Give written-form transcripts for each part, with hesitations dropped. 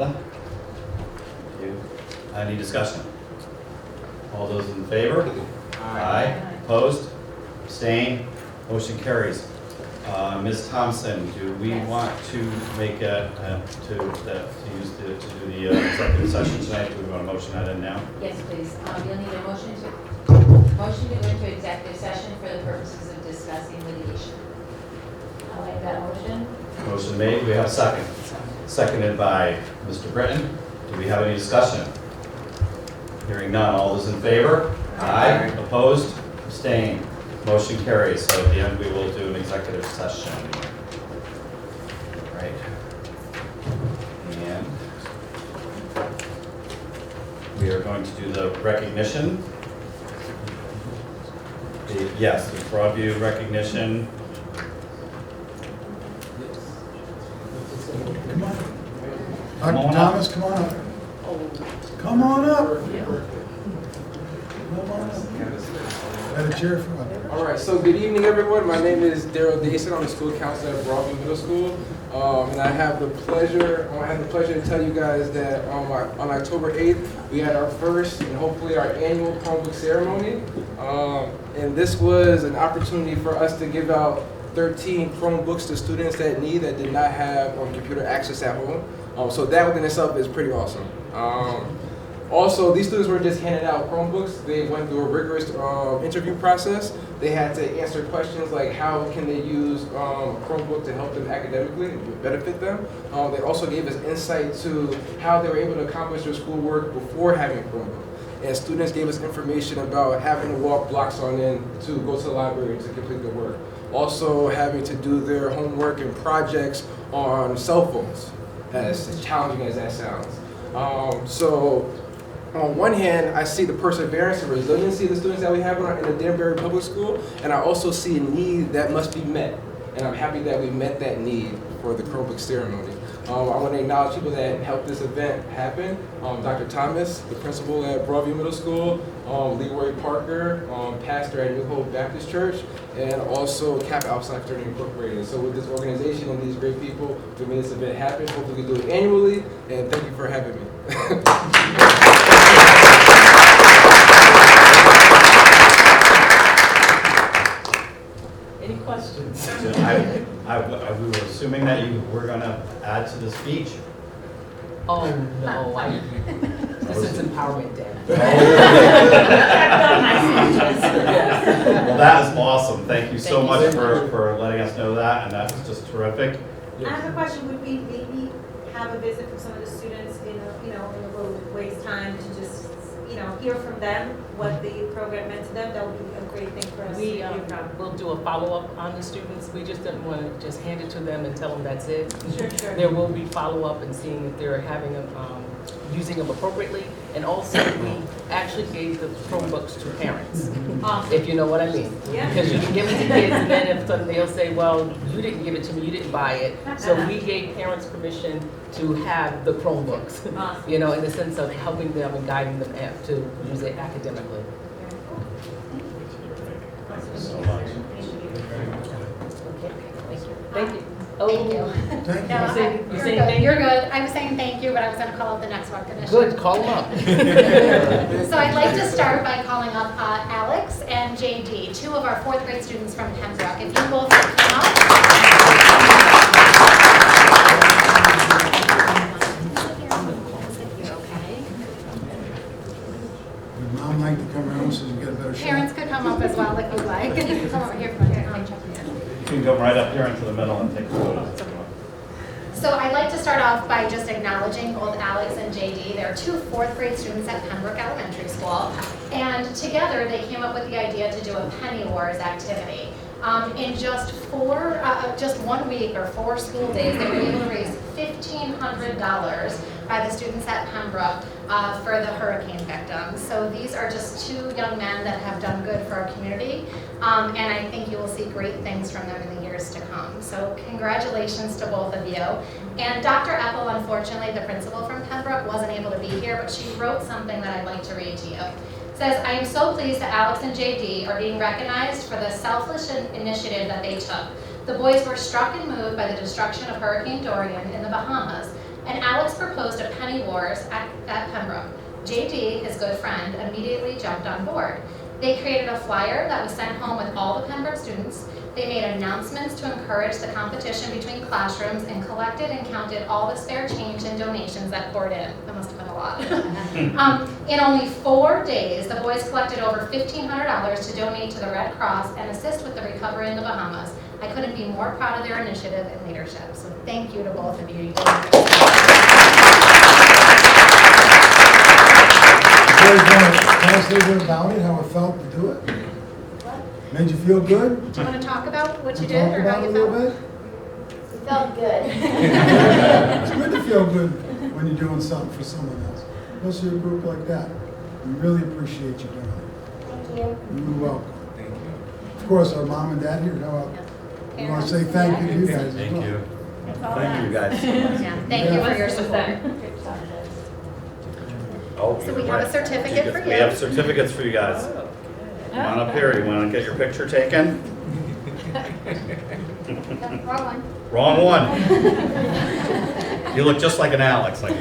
Thank you. Any discussion? All those in favor? Aye. Opposed? Abstained? Motion carries. Ms. Thompson, do we want to make to do the executive session tonight? Do we want to motion that in now? Yes, please. You'll need a motion to go into executive session for the purposes of discussing litigation. I'll make that motion. Motion made. We have a second. Seconded by Mr. Britton. Do we have any discussion? Hearing none. All those in favor? Aye. Opposed? Abstained? Motion carries. So at the end, we will do an executive session. Right. And we are going to do the recognition. Yes, the Broadview recognition. Dr. Thomas, come on up. Come on up. Come on up. Got a chair for up. All right, so good evening, everyone. My name is Daryl Dason. I'm the school counselor at Broadview Middle School. And I have the pleasure to tell you guys that on October 8th, we had our first and hopefully our annual Chromebook ceremony. And this was an opportunity for us to give out 13 Chromebooks to students that did not have computer access at home. So that within itself is pretty awesome. Also, these students weren't just handing out Chromebooks. They went through a rigorous interview process. They had to answer questions like how can they use Chromebook to help them academically, benefit them. They also gave us insight to how they were able to accomplish their schoolwork before having a Chromebook. And students gave us information about having to walk blocks on end to go to the library to complete their work. Also having to do their homework and projects on cell phones, as challenging as that sounds. So on one hand, I see the perseverance and resiliency of the students that we have in the Danbury Public School, and I also see a need that must be met. And I'm happy that we met that need for the Chromebook ceremony. I want to acknowledge people that helped this event happen. Dr. Thomas, the principal at Broadview Middle School, Leroy Parker, pastor at New Hope Baptist Church, and also Kappa Alpha Psi Fraternity Incorporated. So with this organization and these great people, we made this event happen. Hopefully we can do it annually, and thank you for having me. Any questions? We were assuming that you were going to add to the speech. Oh, no. This is Empowerment Day. Well, that is awesome. Thank you so much for letting us know that, and that was just terrific. I have a question. Would we maybe have a visit from some of the students in a little waste time to just, hear from them what the program meant to them? That would be a great thing for us. We will do a follow-up on the students. We just didn't want to just hand it to them and tell them that's it. Sure. There will be follow-up and seeing if they're having them, using them appropriately. And also, we actually gave the Chromebooks to parents, Awesome. if you know what I mean. Yeah. Because you can give it to kids, and then if suddenly they'll say, well, you didn't give it to me, you didn't buy it. So we gave parents permission to have the Chromebooks, Awesome. in the sense of helping them and guiding them to use it academically. Thank you so much. Okay, thank you. Thank you. Thank No, you. saying- you're you're saying good. thank You're good. I was saying thank you, but I was going to call up the next recognition. Good, call them up. So I'd like to start by calling up Alex and JD, two of our 4th grade students from Pembroke. If you both would come up. Would Mom like to come around so you get a better shot? Parents could come up as well if you'd like. Come over here. You can go right up here into the middle and take a photo. So I'd like to start off by just acknowledging both Alex and JD. They're two 4th grade students at Pembroke Elementary School. And together they came up with the idea to do a Penny Wars activity. In just 1 week or 4 school days, they were able to raise $1,500 by the students at Pembroke for the hurricane victims. So these are just 2 young men that have done good for our community, and I think you will see great things from them in the years to come. So congratulations to both of you. And Dr. Epple, unfortunately, the principal from Pembroke, wasn't able to be here, but she wrote something that I'd like to read to you. It says, I am so pleased that Alex and JD are being recognized for the selfless initiative that they took. The boys were struck and moved by the destruction of Hurricane Dorian in the Bahamas, and Alex proposed a penny wars at Pembroke. JD, his good friend, immediately jumped on board. They created a flyer that was sent home with all the Pembroke students. They made announcements to encourage the competition between classrooms and collected and counted all the spare change and donations that poured in. That must have been a lot. In only 4 days, the boys collected over $1,500 to donate to the Red Cross and assist with the recovery in the Bahamas. I couldn't be more proud of their initiative and leadership. So thank you to both of you. Tell us a little bit about it, how it felt to do it? Made you feel good? Do you want to talk about what you Talk did or how about it you a little felt? bit? It felt good. It's good to feel good when you're doing something for someone else, especially a group like that. We really appreciate you doing it. Thank you. You're welcome. Thank you. Of course, our mom and dad here, we want to say thank you to you guys as well. Thank you. That's all Thank you, guys. Yeah, thank you for your support. Oh, So we you're have a right. certificate for We have you. certificates for you guys. Come on up here. You want to get your picture taken? Wrong one. Wrong one. You look just like an Alex. Like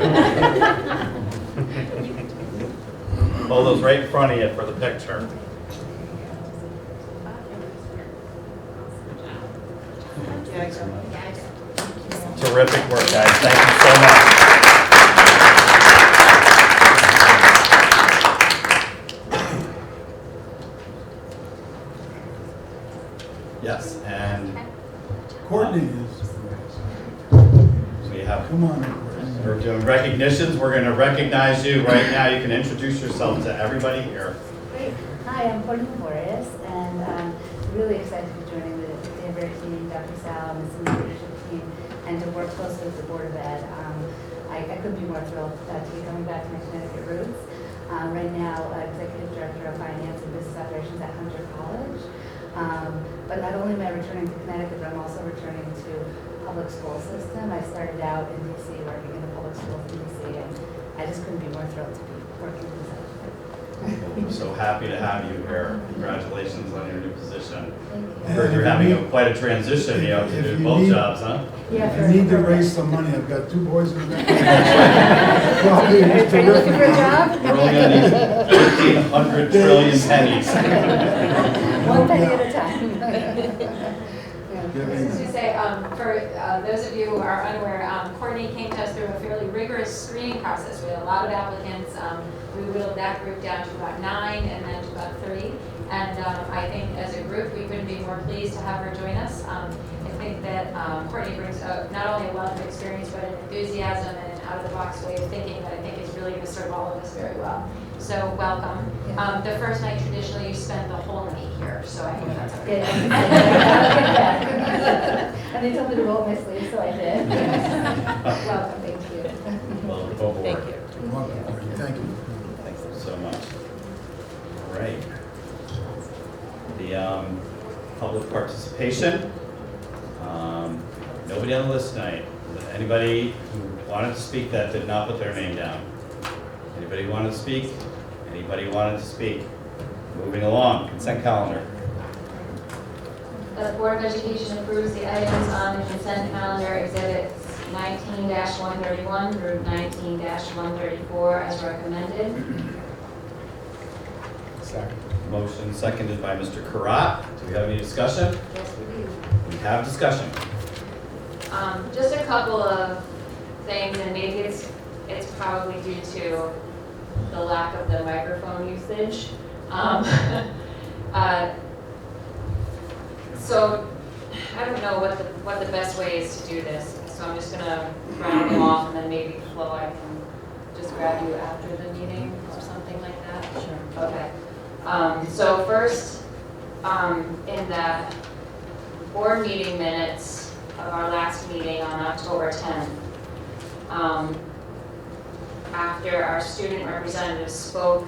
hold those right in front of you for the picture. Yeah, I did. Terrific work, guys. Thank you so much. Yes, and Courtney is, we have, come on, Courtney. we're doing recognitions. We're going to recognize you right now. You can introduce yourself to everybody here. Great. Hi, I'm Courtney Flores, and I'm really excited to be joining the Danbury team, Dr. Sal, and the senior leadership team, and to work closely with the Board of Ed. I couldn't be more thrilled to be coming back to my Connecticut roots. Right now, Executive Director of Finance and Business Operations at Hunter College. But not only am I returning to Connecticut, but I'm also returning to public school system. I started out in DC working in the public schools in DC, and I just couldn't be more thrilled to be working with this. We're so happy to have you here. Congratulations on your new position. Thank you. I heard you're having quite a transition, you know, to If do you both need- jobs, huh? Yeah, I need to raise some money. I've got 2 boys in the back. Probably just Are you looking for a terrific. job? We're only going to need 1,500 trillion pennies. One penny at a time. Yeah, I was just gonna say, for those of you who are unaware, Courtney came to us through a fairly rigorous screening process. We had a lot of applicants. We whittled that group down to about 9 and then to about 3. And I think as a group, we couldn't be more pleased to have her join us. I think that Courtney brings not only a wealth of experience, but an enthusiasm and an out-of-the-box way of thinking that I think is really going to serve all of us very well. So welcome. The first night, traditionally, you spent the whole night here, so I think that's okay. And they told me to roll up my sleeves, so I did. Welcome, thank you. Well, go for Thank it. you. You're welcome, Courtney. Thank you. Thank you so much. All right. The public participation. Nobody on the list tonight. Anybody who wanted to speak that did not put their name down? Anybody wanted to speak? Anybody wanted to speak? Moving along, consent calendar. The Board of Education approves the items on the consent calendar, exhibits 19-131 through 19-134 as recommended. Second. Motion seconded by Mr. Karat. Do we have any discussion? Yes, we do. We have discussion. Just a couple of things, and maybe it's probably due to the lack of the microphone usage. So I don't know what the best way is to do this, so I'm just gonna round them off, and then maybe Flo, I can just grab you after the meeting or something like that. Sure. Okay. So first, in the board meeting minutes of our last meeting on October 10th, after our student representative spoke,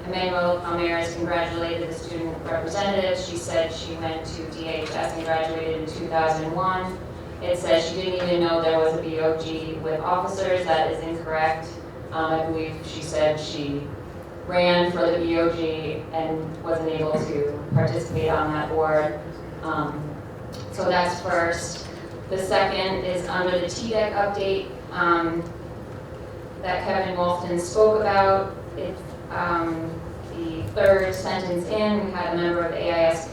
Emmanuel Almares congratulated the student representative. She said she went to DHS and graduated in 2001. It says she didn't even know there was a BOG with officers. That is incorrect. I believe she said she ran for the BOG and wasn't able to participate on that board. So that's first. The second is under the TDEC update. that Kevin Walton spoke about. It, the third sentence in, we had a member of the AIS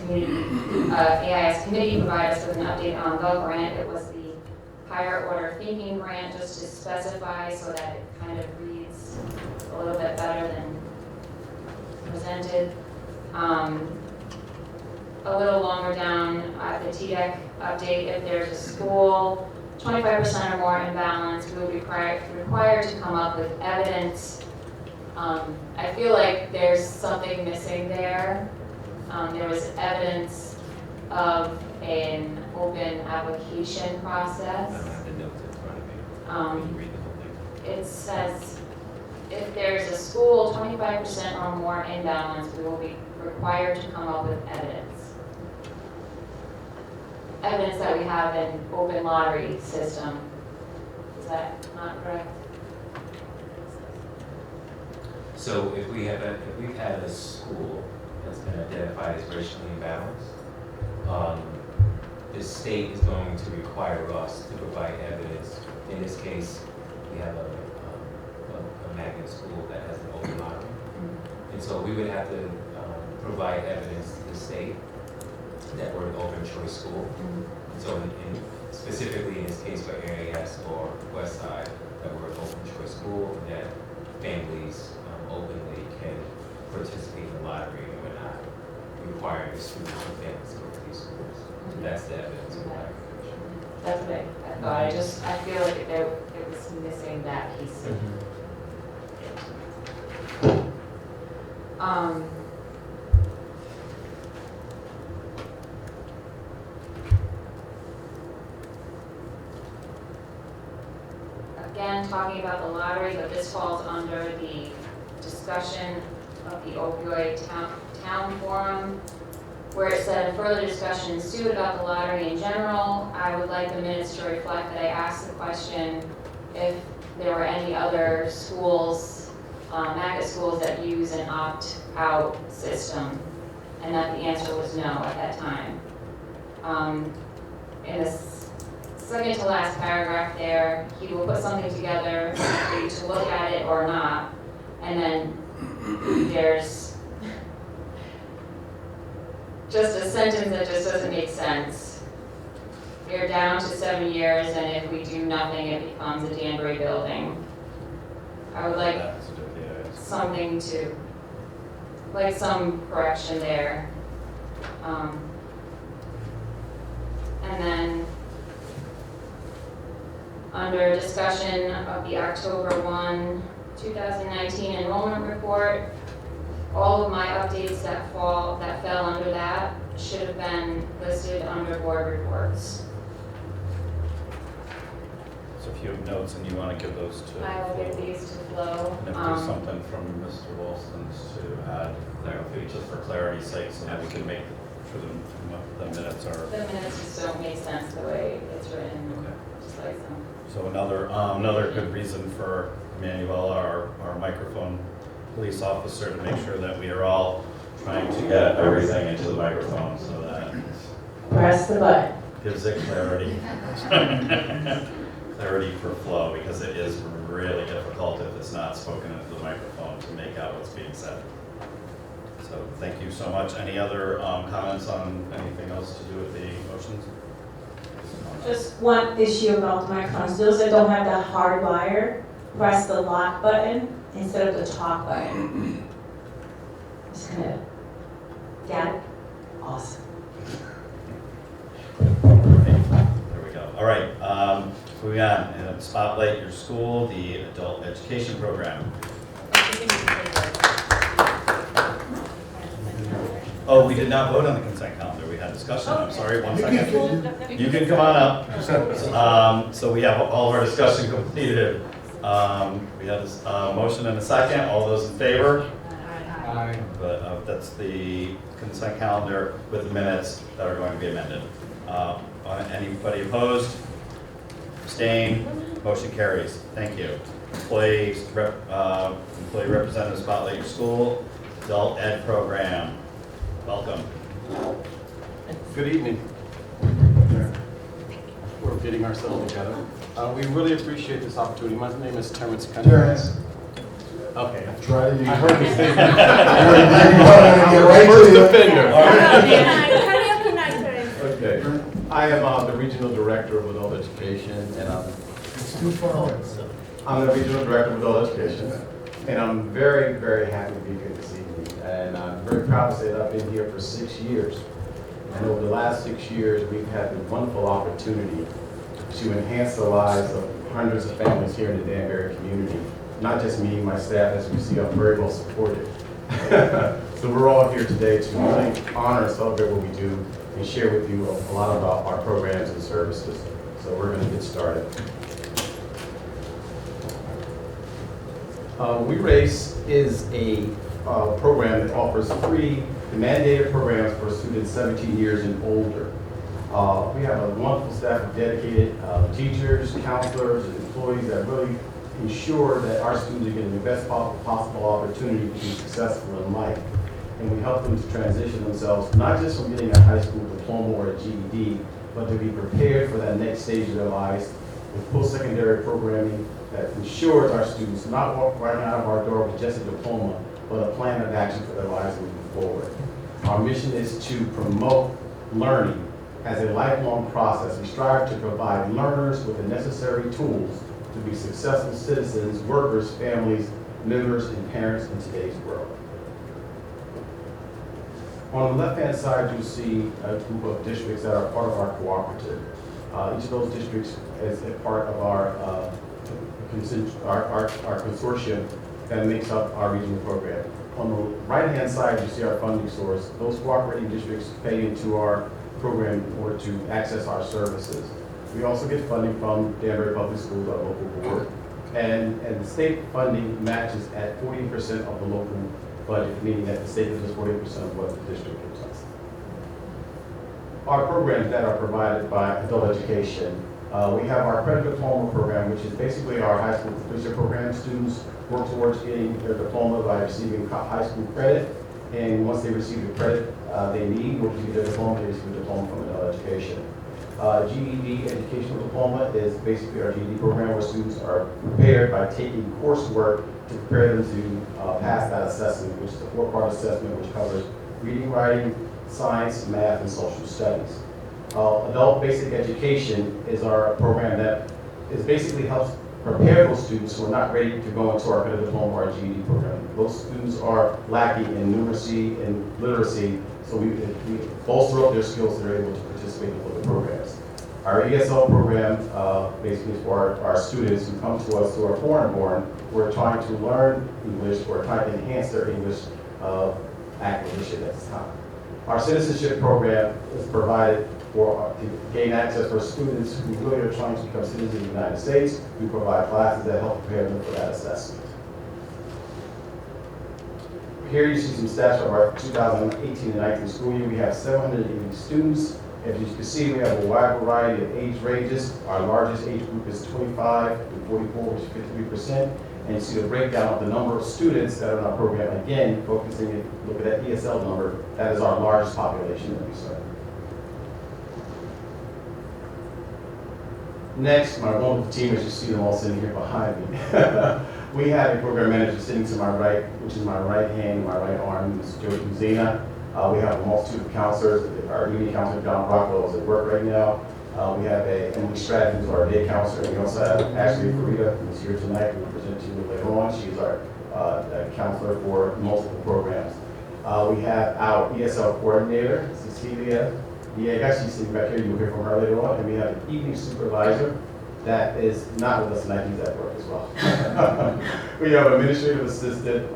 committee provide us with an update on the grant. It was the higher order thinking grant, just to specify so that it kind of reads a little bit better than presented. A little longer down at the TDEC update, if there's a school 25% or more imbalance, we will be required to come up with evidence. I feel like there's something missing there. There was evidence of an open application process. I don't have the notes in front of me. Can you read the whole thing? It says, if there's a school 25% or more imbalance, we will be required to come up with evidence. Evidence that we have an open lottery system. Is that not correct? So if we've had a school that's been identified as racially imbalanced, the state is going to require us to provide evidence. In this case, we have a magnet school that has an open lottery. And so we would have to provide evidence to the state that we're an open choice school. So specifically in this case for AIS or West Side, that we're an open choice school, and that families openly can participate in the lottery, and we're not requiring the students or families to go to these schools. So that's the evidence of that. That's what I thought. I feel like it was missing that piece. Again, talking about the lottery, but this falls under the discussion of the opioid town forum, where it said, further discussion ensued about the lottery in general. I would like the minutes to reflect that I asked the question if there were any other schools, magnet schools that use an opt-out system, and that the answer was no at that time. In the second to last paragraph there, he will put something together for you to look at it or not, and then there's just a sentence that just doesn't make sense. You're down to 7 years, and if we do nothing, it becomes a Danbury building. I would like something to, like some correction there. And then under discussion of the October 1, 2019 enrollment report, all of my updates that fell under that should have been listed under board reports. So if you have notes and you want to give those to I will give Flo. these to Flo. And if there's something from Mr. Wilson's to add, just for clarity's sake, so that we can make sure the minutes are. The minutes just don't make sense the way it's written, Okay. just like some. So another good reason for Emmanuel, our microphone police officer, to make sure that we are all trying to get everything into the microphone so that Press the button. gives it clarity. Clarity for flow, because it is really difficult if it's not spoken into the microphone to make out what's being said. So thank you so much. Any other comments on anything else to do with the motions? Just one issue about the microphones. Those that don't have that hard wire, press the lock button instead of the talk button. Just kind of, got it? Awesome. There we go. All right, moving on. Spotlight Your School, the adult education program. Oh, we did not vote on the consent calendar. We had discussion. I'm sorry, 1 second. You can come on up. So we have all of our discussion completed. We have this motion and a second. All those in favor? Aye. But that's the consent calendar with the minutes that are going to be amended. Anybody opposed? Abstained? Motion carries. Thank you. Employee representative Spotlight Your School, adult ed program. Welcome. Good evening. for getting ourselves together. We really appreciate this opportunity. My name is Terrence Kennedy. Terrence, Okay. try you. I heard you say You're that. right First to you. offender. Okay. Okay. I am the Regional Director of Adult Education, and It's too far away. I'm the Regional Director of Adult Education. And I'm very, very happy to be here this evening. And I'm very proud to say that I've been here for 6 years. And over the last 6 years, we've had the wonderful opportunity to enhance the lives of hundreds of families here in the Danbury community. Not just me, my staff, as you see, I'm very well supported. So we're all here today to really honor and celebrate what we do and share with you a lot about our programs and services. So we're going to get started. We Race is a program that offers free mandated programs for students 17 years and older. We have a wonderful staff of dedicated teachers, counselors, and employees that really ensure that our students are getting the best possible opportunity to be successful in life. And we help them to transition themselves, not just from getting a high school diploma or a GED, but to be prepared for that next stage of their lives with post-secondary programming that ensures our students not walk right out of our door with just a diploma, but a plan of action for their lives moving forward. Our mission is to promote learning as a lifelong process. We strive to provide learners with the necessary tools to be successful citizens, workers, families, members, and parents in today's world. On the left-hand side, you'll see a group of districts that are part of our cooperative. Each of those districts is a part of our consortium that makes up our regional program. On the right-hand side, you see our funding source. Those cooperating districts pay into our program in order to access our services. We also get funding from Danbury Public Schools, our local board, and the state funding matches at 40% of the local budget, meaning that the state gives us 40% of what the district gives us. Our programs that are provided by adult education, we have our credit diploma program, which is basically our high school completion program. Students work towards getting their diploma by receiving high school credit, and once they receive the credit they need in order to get their diploma, they receive a diploma from adult education. GED educational diploma is basically our GED program where students are prepared by taking coursework to prepare them to pass that assessment, which is a 4-part assessment which covers reading, writing, science, math, and social studies. Adult basic education is our program that basically helps prepare those students who are not ready to go into our credit diploma or our GED program. Those students are lacking in numeracy and literacy, so we bolster up their skills so they're able to participate in the programs. Our ESL program basically is for our students who come to us who are foreign-born, who are trying to learn English or trying to enhance their English acquisition at this time. Our citizenship program is provided to gain access for students who really are trying to become citizens of the United States. We provide classes that help prepare them for that assessment. Here you see some stats of our 2018 and 19 school year. We have 780 students. As you can see, we have a wide variety of age ranges. Our largest age group is 25 to 44, which is 53%. And you see the breakdown of the number of students that are in our program. Again, focusing, look at that ESL number, that is our largest population that we serve. Next, my wonderful team, as you see them all sitting here behind me. We have a program manager sitting to my right, which is my right hand, my right arm, Ms. Jody Kuzina. We have a multitude of counselors. Our union counselor, John Rockwell, is at work right now. We have Emily Stratton, who's our day counselor. And we also have Ashley Farida, who's here tonight, who will present to you later on. She's our counselor for multiple programs. We have our ESL coordinator, Cecilia Villegas. She's sitting back here. You'll hear from her later on. And we have an evening supervisor that is not with us tonight. He's at work as well. We have an administrative assistant,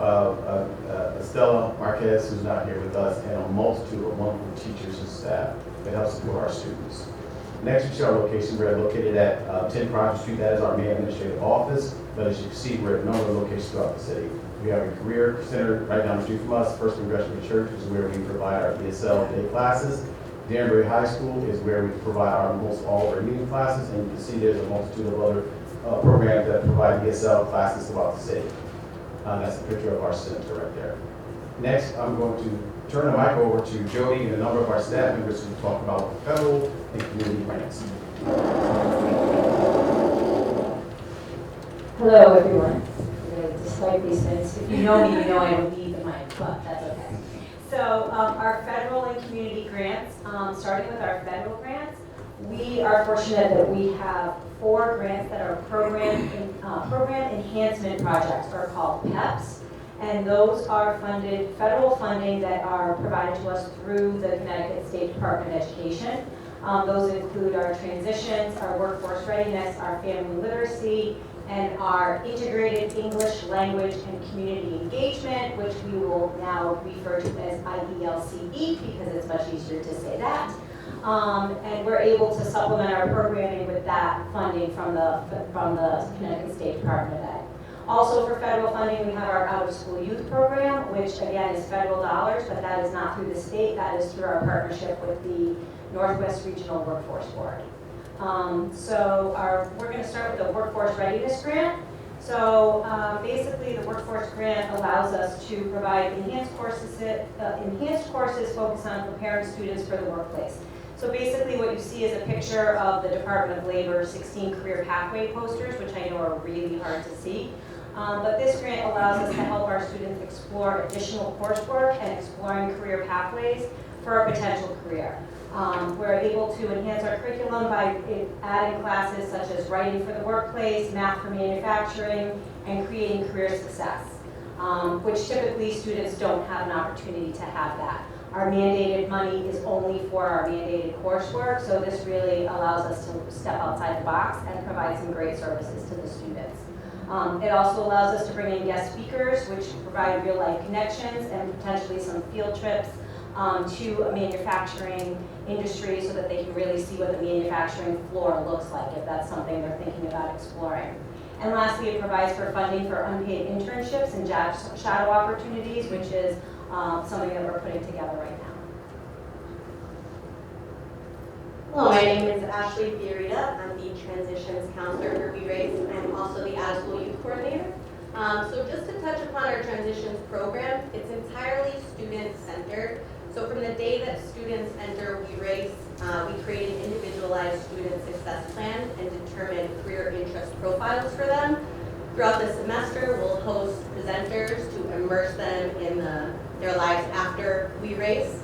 Estella Marquez, who's not here with us, and a multitude of wonderful teachers and staff that help support our students. Next, we see our location. We're located at 10 Project Street. That is our main administrative office. But as you can see, we're at a number of locations throughout the city. We have a career center right down the street from us, First Congressional Church, which is where we provide our ESL day classes. Danbury High School is where we provide almost all of our evening classes, and you can see there's a multitude of other programs that provide ESL classes throughout the city. That's a picture of our center right there. Next, I'm going to turn the mic over to Jody and a number of our staff members who talk about federal and community grants. Hello, everyone. Despite these things, if you know me, you know I don't need the mic, but that's okay. So our federal and community grants, starting with our federal grants, we are fortunate that we have 4 grants that are program enhancement projects, are called PEPs. And those are funded, federal funding that are provided to us through the Connecticut State Department of Education. Those include our transitions, our workforce readiness, our family literacy, and our integrated English language and community engagement, which we will now refer to as IELCE because it's much easier to say that. And we're able to supplement our programming with that funding from the Connecticut State Department of Ed. Also for federal funding, we have our out-of-school youth program, which again is federal dollars, but that is not through the state, that is through our partnership with the Northwest Regional Workforce Board. We're going to start with the Workforce Readiness Grant. So basically the Workforce Grant allows us to provide enhanced courses focused on preparing students for the workplace. So basically what you see is a picture of the Department of Labor 16 career pathway posters, which I know are really hard to see. But this grant allows us to help our students explore additional coursework and exploring career pathways for a potential career. We're able to enhance our curriculum by adding classes such as writing for the workplace, math for manufacturing, and creating career success, which typically students don't have an opportunity to have that. Our mandated money is only for our mandated coursework, so this really allows us to step outside the box and provide some great services to the students. It also allows us to bring in guest speakers, which provide real-life connections and potentially some field trips to a manufacturing industry so that they can really see what the manufacturing floor looks like if that's something they're thinking about exploring. And lastly, it provides for funding for unpaid internships and job shadow opportunities, which is something that we're putting together right now. Hello, my name is Ashley Fiorita. I'm the Transitions Counselor for V-Race and also the Out-of-School Youth Coordinator. So just to touch upon our Transitions program, it's entirely student-centered. So from the day that students enter V-Race, we create an individualized student success plan and determine career interest profiles for them. Throughout the semester, we'll host presenters to immerse them in their lives after V-Race.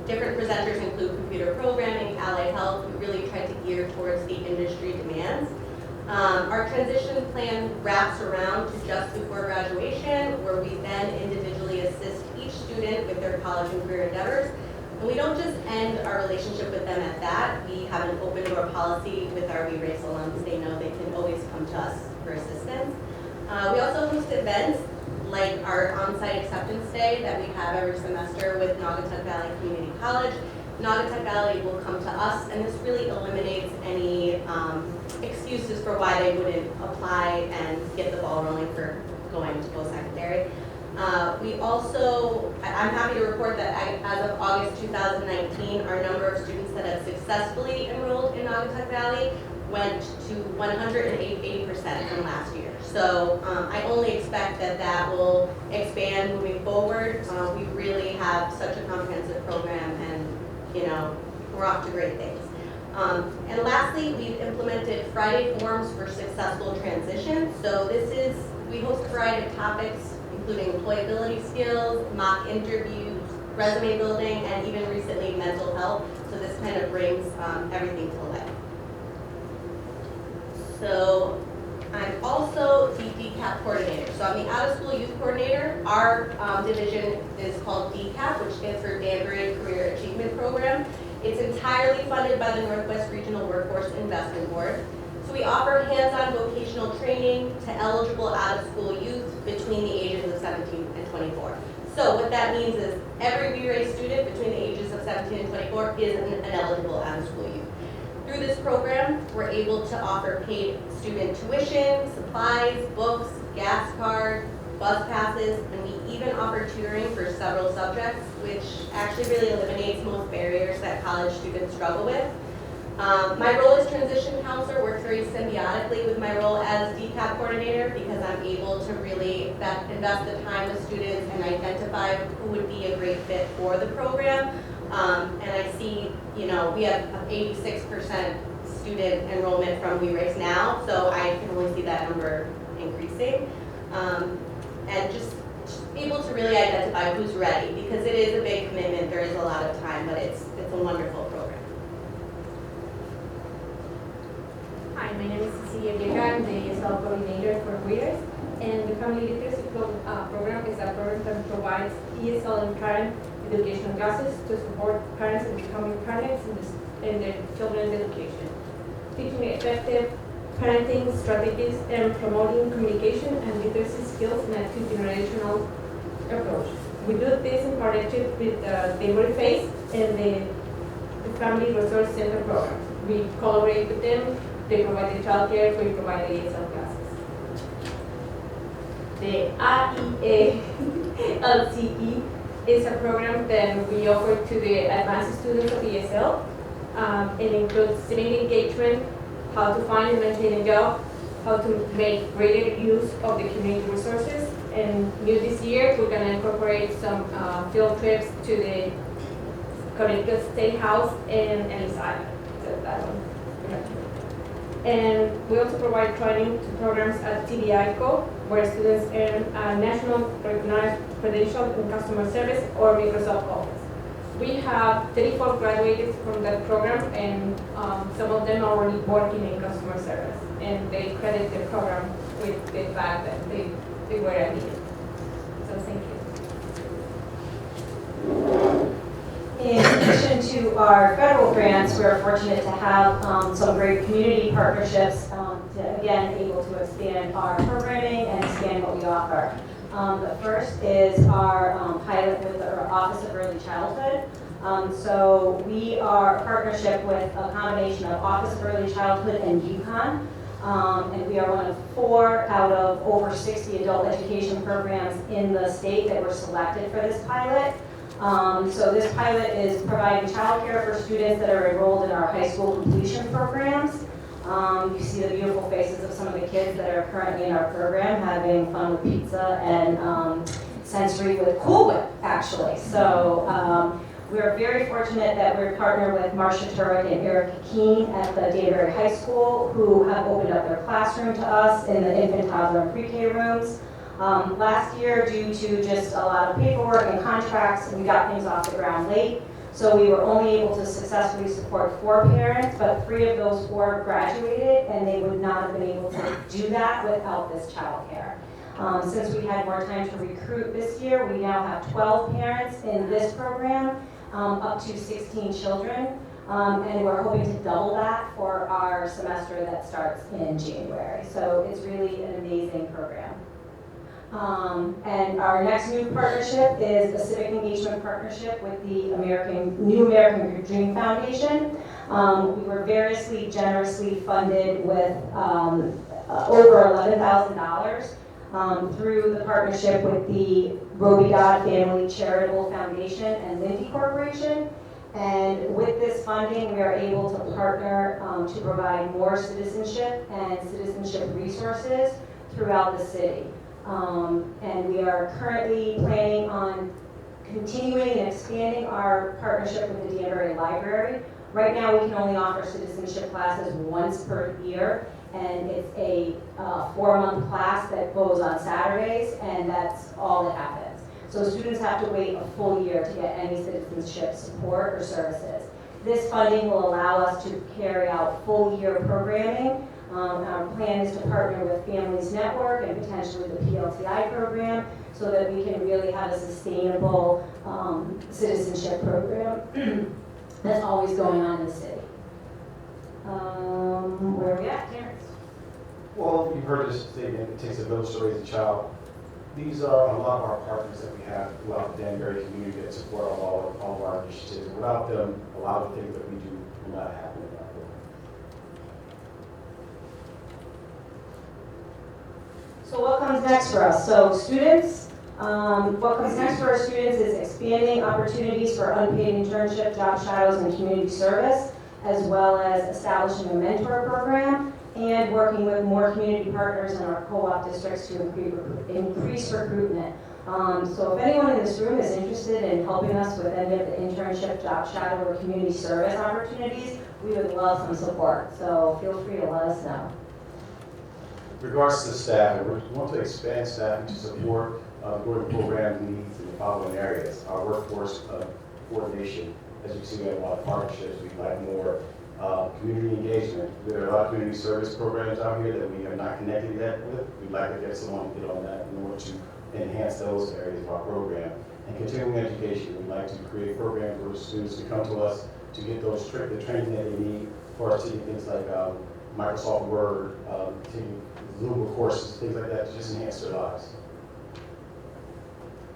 Different presenters include computer programming, allied health. We really try to gear towards the industry demands. Our transition plan wraps around to just before graduation, where we then individually assist each student with their college and career endeavors. And we don't just end our relationship with them at that. We have an open door policy with our V-Race alums. They know they can always come to us for assistance. We also host events like our on-site acceptance day that we have every semester with Naugatuck Valley Community College. Naugatuck Valley will come to us, and this really eliminates any excuses for why they wouldn't apply and get the ball rolling for going to post-secondary. We also, I'm happy to report that as of August 2019, our number of students that have successfully enrolled in Naugatuck Valley went to 180% from last year. So I only expect that will expand moving forward. We really have such a comprehensive program, and we're off to great things. And lastly, we've implemented Friday forums for successful transition. So we host a variety of topics, including employability skills, mock interviews, resume building, and even recently mental health. So this kind of brings everything to life. So I'm also the DCAP coordinator. So I'm the out-of-school youth coordinator. Our division is called DCAP, which stands for Danbury Career Achievement Program. It's entirely funded by the Northwest Regional Workforce Investment Board. So we offer hands-on vocational training to eligible out-of-school youth between the ages of 17 and 24. So what that means is every V-Race student between the ages of 17 and 24 is an eligible out-of-school youth. Through this program, we're able to offer paid student tuition, supplies, books, gas card, bus passes, and we even offer tutoring for several subjects, which actually really eliminates most barriers that college students struggle with. My role as transition counselor works very symbiotically with my role as DCAP coordinator because I'm able to really invest the time with students and identify who would be a great fit for the program. And I see, we have 86% student enrollment from We Race Now, so I can only see that number increasing. And just able to really identify who's ready, because it is a big commitment, there is a lot of time, but it's a wonderful program. Hi, my name is Cecilia Vega. I'm the ESL coordinator for WIRES. And the Family Literacy Program is a program that provides ESL and parent education classes to support parents in becoming parents in their children's education, teaching effective parenting strategies and promoting communication and literacy skills in a two-generational approach. We do this in partnership with Danbury Face and the Family Resource Center program. We collaborate with them. They provide the childcare, we provide the ESL classes. The AIA LCE is a program that we offer to the advanced students of ESL. It includes civic engagement, how to find and maintain a job, how to make greater use of the community resources. And new this year, we're going to incorporate some field trips to the Connecticut State House and Ellis Island. So that one. And we also provide training to programs at TDICO, where students earn a national recognized credential in customer service or Microsoft Office. We have 34 graduates from that program, and some of them are already working in customer service, and they credit the program with the fact that they were needed. So thank you. In addition to our federal grants, we're fortunate to have some great community partnerships to, again, able to expand our programming and expand what we offer. The first is our pilot with our Office of Early Childhood. So we are a partnership with a combination of Office of Early Childhood and UConn. And we are one of 4 out of over 60 adult education programs in the state that were selected for this pilot. So this pilot is providing childcare for students that are enrolled in our high school completion programs. You see the beautiful faces of some of the kids that are currently in our program having fun with pizza and sensory with Cool Whip, actually. So we're very fortunate that we're partnered with Marcia Turek and Erica Keene at the Danbury High School, who have opened up their classroom to us in the infant, toddler, and pre-K rooms. Last year, due to just a lot of paperwork and contracts, we got things off the ground late. So we were only able to successfully support 4 parents, but 3 of those 4 graduated, and they would not have been able to do that without this childcare. Since we had more time to recruit this year, we now have 12 parents in this program, up to 16 children, and we're hoping to double that for our semester that starts in January. So it's really an amazing program. And our next new partnership is a civic engagement partnership with the New American Dream Foundation. We were variously generously funded with over $11,000 through the partnership with the Roby God Family Charitable Foundation and Lindy Corporation. And with this funding, we are able to partner to provide more citizenship and citizenship resources throughout the city. And we are currently planning on continuing and expanding our partnership with the Danbury Library. Right now, we can only offer citizenship classes once per year, and it's a 4-month class that goes on Saturdays, and that's all that happens. So students have to wait a full year to get any citizenship support or services. This funding will allow us to carry out full-year programming. Our plan is to partner with Families Network and potentially the PLTI program so that we can really have a sustainable citizenship program that's always going on in the city. Where are we at, Terrence? Well, you've heard this statement, it takes a village to raise a child. These are a lot of our partners that we have throughout the Danbury community that support all of our initiatives. Without them, a lot of things that we do will not happen without them. So what comes next for us? So students, what comes next for our students is expanding opportunities for unpaid internship, job shadows, and community service, as well as establishing a mentor program and working with more community partners in our co-op districts to increase recruitment. So if anyone in this room is interested in helping us with any of the internship, job shadow, or community service opportunities, we would love some support. So feel free to let us know. Regards to the staff, we want to expand staffing to support growing program needs in the following areas. Our workforce coordination, as you can see, we have a lot of partnerships. We'd like more community engagement. There are a lot of community service programs out here that we are not connected yet with. We'd like to get someone to get on that in order to enhance those areas of our program. And continuing education, we'd like to create programs for students to come to us to get those the training that they need for us to do things like Microsoft Word, taking Zoom courses, things like that to just enhance their lives.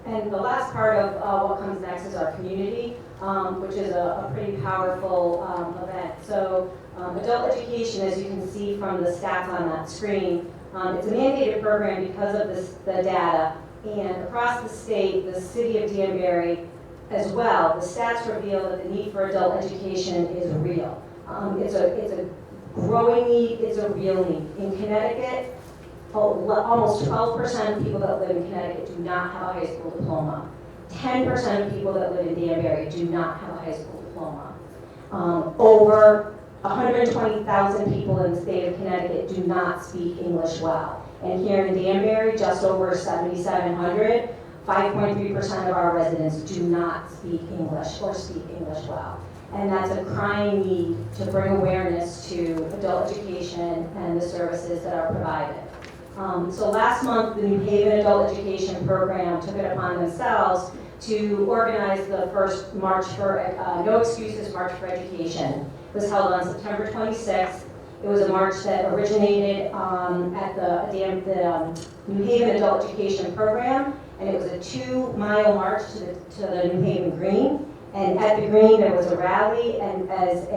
And the last part of what comes next is our community, which is a pretty powerful event. So adult education, as you can see from the stats on that screen, it's a mandated program because of the data. And across the state, the city of Danbury as well, the stats reveal that the need for adult education is real. It's a growing need, it's a real need. In Connecticut, almost 12% of people that live in Connecticut do not have a high school diploma. 10% of people that live in Danbury do not have a high school diploma. Over 120,000 people in the state of Connecticut do not speak English well. And here in Danbury, just over 7,700, 5.3% of our residents do not speak English or speak English well. And that's a crying need to bring awareness to adult education and the services that are provided. So last month, the New Haven Adult Education Program took it upon themselves to organize the first March for No Excuses March for Education. It was held on September 26th. It was a march that originated at the New Haven Adult Education Program, and it was a 2-mile march to the New Haven Green. And at the Green, there was a rally and as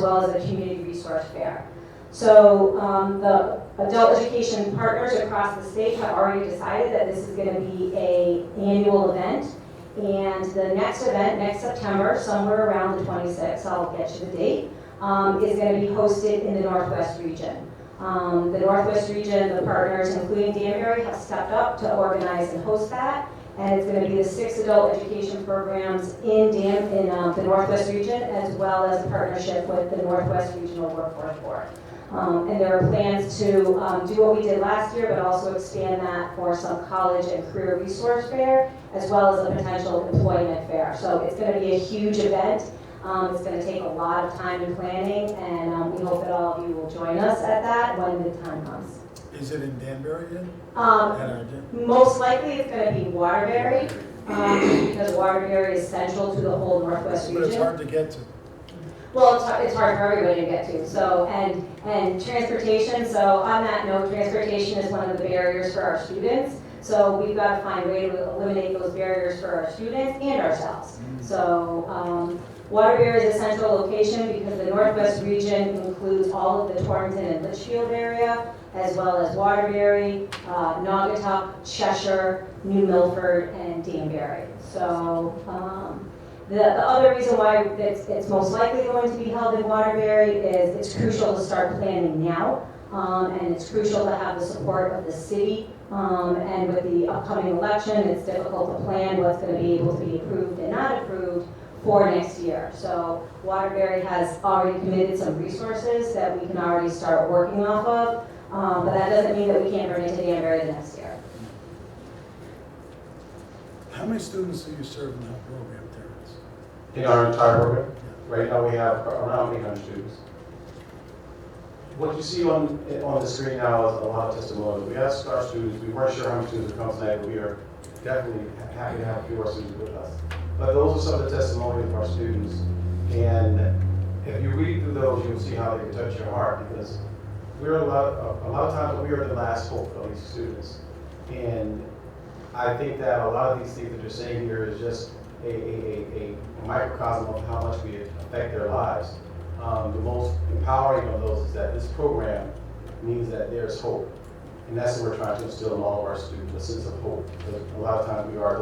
well as a community resource fair. So the adult education partners across the state have already decided that this is going to be an annual event. And the next event, next September, somewhere around the 26th, I'll get you the date, is going to be hosted in the Northwest region. The Northwest region, the partners, including Danbury, have stepped up to organize and host that. And it's going to be the 6 adult education programs in the Northwest region, as well as a partnership with the Northwest Regional Workforce Board. And there are plans to do what we did last year, but also expand that for some college and career resource fair, as well as a potential employment fair. So it's going to be a huge event. It's going to take a lot of time and planning, and we hope that all of you will join us at that when the time comes. Is it in Danbury yet? Most likely it's going to be Waterbury, because Waterbury is central to the whole Northwest region. But it's hard to get to. Well, it's hard for everybody to get to. So, and transportation, so on that note, transportation is one of the barriers for our students. So we've got to find a way to eliminate those barriers for our students and ourselves. So Waterbury is a central location because the Northwest region includes all of the Torrington and Litchfield area, as well as Waterbury, Naugatuck, Cheshire, New Milford, and Danbury. So the other reason why it's most likely going to be held in Waterbury is it's crucial to start planning now, and it's crucial to have the support of the city. And with the upcoming election, it's difficult to plan what's going to be able to be approved and not approved for next year. So Waterbury has already committed some resources that we can already start working off of, but that doesn't mean that we can't bring it to Danbury the next year. How many students do you serve in that program, Terrence? In our entire program? Right now we have around 800 students. What you see on the screen now is a lot of testimonials. We asked our students, we weren't sure how many students would come tonight, but we are definitely happy to have a few of our students with us. But those are some of the testimonials of our students. And if you read through those, you'll see how they can touch your heart, because we're a lot of times we are the last hope of these students. And I think that a lot of these things that you're saying here is just a microcosm of how much we affect their lives. The most empowering of those is that this program means that there's hope. And that's what we're trying to instill in all of our students, a sense of hope. Because a lot of times we are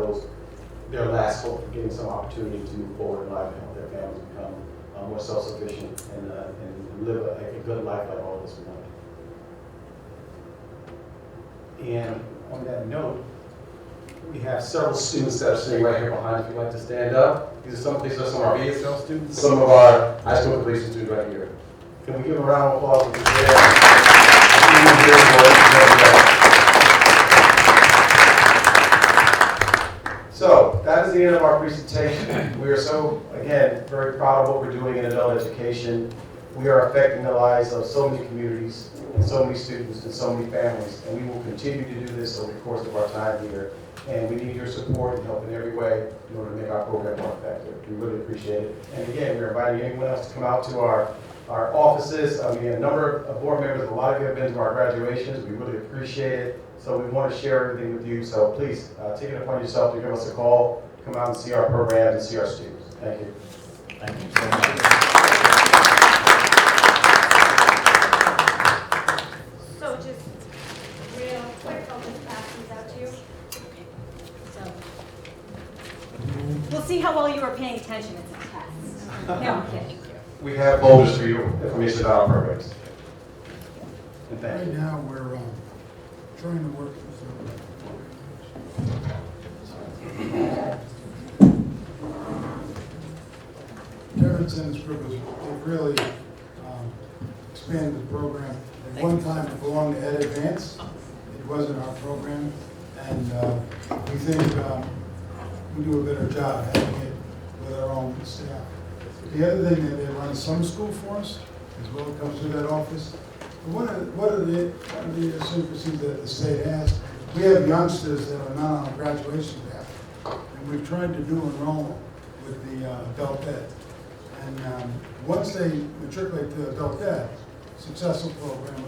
their last hope for getting some opportunity to move forward in life and help their families become more self-sufficient and live a good life like all of us want. And on that note, We have several students that are sitting right here behind. If you'd like to stand up, these are some of our BSL students, some of our high school completion students right here. Can we give them a round of applause? So that is the end of our presentation. We are so, again, very proud of what we're doing in adult education. We are affecting the lives of so many communities, and so many students, and so many families, and we will continue to do this over the course of our time here. And we need your support and help in every way in order to make our program more effective. We really appreciate it. And again, we're inviting anyone else to come out to our offices. We have a number of board members, a lot of you have been to our graduations. We really appreciate it. So we want to share everything with you. So please, take it upon yourself to give us a call, come out and see our programs and see our students. Thank you. Thank you so much. So just real quick, I'll just pass these out to you. So we'll see how well you were paying attention. It's a test. No, I'm kidding. We have folders for you, information about our programs. And thank Right you. now, we're trying to work with Terrence and his group, they've really expanded the program. At one time, it belonged to Ed Advance. It wasn't our program, and we think we do a better job having it with our own staff. The other thing, that they run a summer school for us, as well, it comes through that office. One of the idiosyncrasies that the state has, we have youngsters that are not on a graduation path, and we've tried to do enrollment with the adult ed. And once they matriculate to adult ed, successful program, a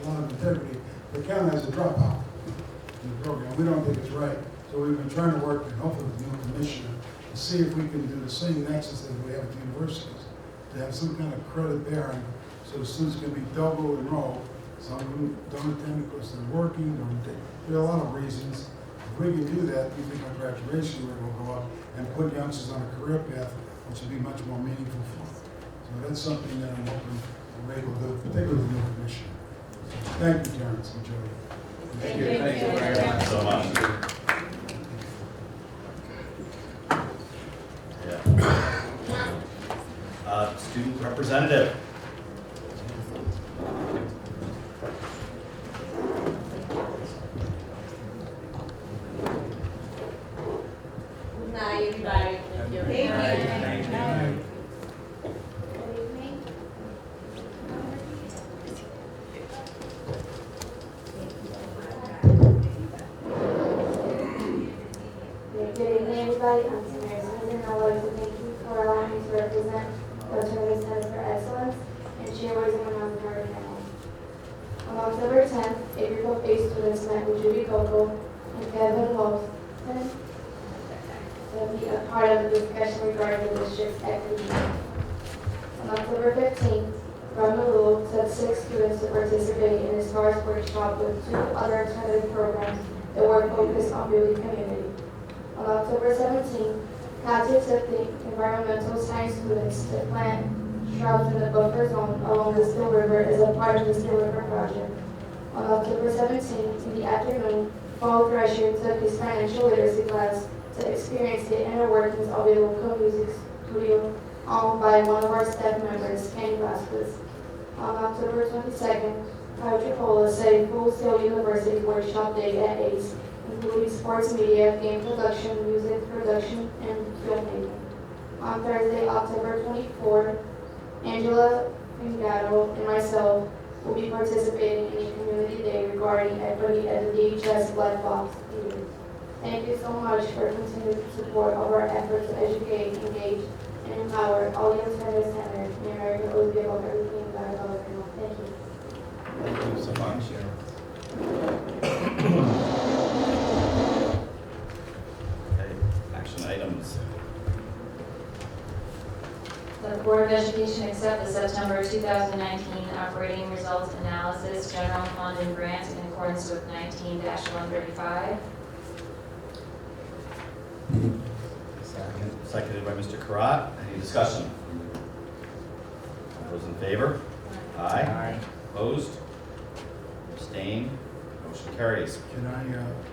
lot of integrity, they count as a dropout in the program. We don't think it's right. So we've been trying to work, and hopefully with the new commissioner, to see if we can do the same nexus that we have at the universities, to have some kind of credit bearing, so the students can be double enrolled. Some of them don't attend because they're working, there are a lot of reasons. If we can do that, we think our graduation rate will go up and put youngsters on a career path, which will be much more meaningful for them. So that's something that I'm hoping we're able to do, particularly with the new commissioner. Thank you, Terrence and Jody. Thank you. Thank you very much so much. Yeah. Student representative. Good night, everybody. Thank you. Thank you. Good evening. Good evening, everybody. I'm Samara Smith, and I'd like to thank you for allowing me to represent the Attorney Center for Excellence and share what is going on with our family. On October 10th, a group of 8 students met with Judy Coco and Kevin Wilson to be a part of the discussion regarding the district's equity. On October 15th, Robin Lewell took 6 students to participate in a STARS workshop with 2 other alternative programs that were focused on building community. On October 17th, Katya took the environmental science students to plant shrubs in the buffer zone along the Still River as a part of the Still River project. On October 17th, in the afternoon, Paul Thresher took his financial literacy class to experience the inner workings of a local music studio owned by one of our staff members, Kenny Vasquez. On October 22nd, Patrick Pola set a full-scale university workshop day at ACE, including sports media, game production, music production, and filmmaking. On Thursday, October 24th, Angela Fingato and myself will be participating in a community day regarding equity at the DHS Black Box Theater. Thank you so much for continued support of our efforts to educate, engage, and empower all the alternatives centers in America who will be about everything about our girl. Thank you. Thank you so much. Okay, action items. The Board of Education accept the September 2019 operating results analysis general fund and grant in accordance with 19-135. Seconded by Mr. Karat. Any discussion? All those in favor? Aye. Opposed? Abstained? Motion carries. Can I,